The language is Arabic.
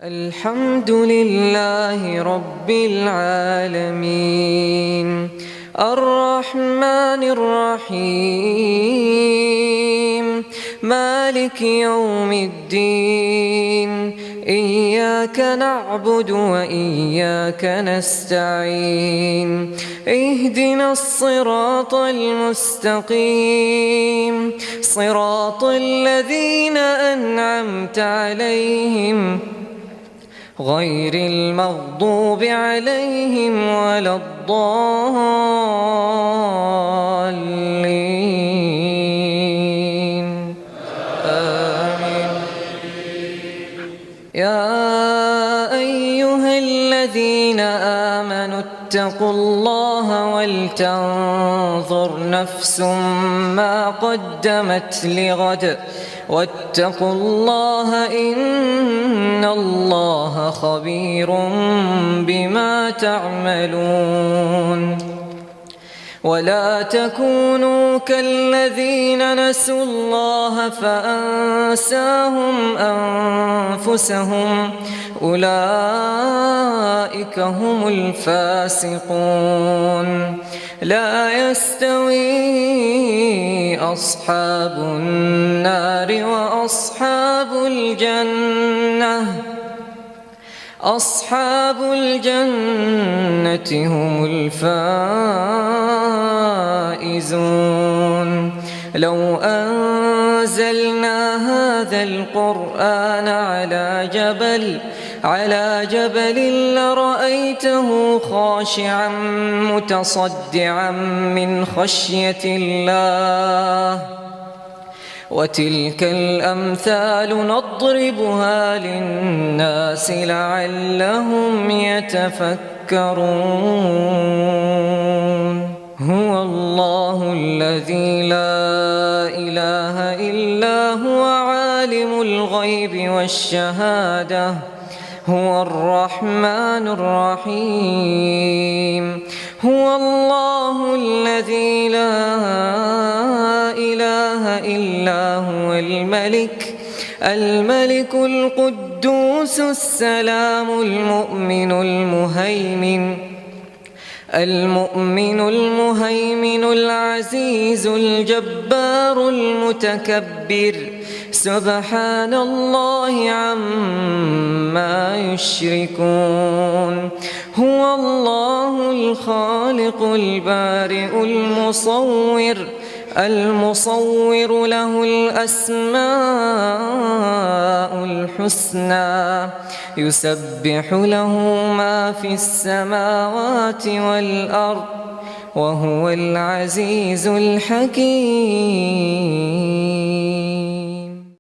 الحمد لله رب العالمين الرحمن الرحيم مالك يوم الدين إياك نعبد وإياك نستعين اهدنا الصراط المستقيم صراط الذين أنعمت عليهم غير المغضوب عليهم ولا الضالين آمين. يا أيها الذين آمنوا اتقوا الله ولتنظر نفس ما قدمت لغد واتقوا الله إن الله خبير بما تعملون ولا تكونوا كالذين نسوا الله فأنساهم أنفسهم أولئك هم الفاسقون لا يستوي أصحاب النار وأصحاب الجنة أصحاب الجنة هم الفائزون لو أنزلنا هذا القرآن على جبل لرأيته خاشعا متصدعا من خشية الله وتلك الأمثال نضربها للناس لعلهم يتفكرون هو الله الذي لا إله إلا هو عالم الغيب والشهادة هو الرحمن الرحيم هو الله الذي لا إله إلا هو الملك القدوس السلام المؤمن المهيمن العزيز الجبار المتكبر سبحان الله عما يشركون هو الله الخالق البارئ المصور له الأسماء الحسنى يسبح له ما في السماوات والأرض وهو العزيز الحكيم.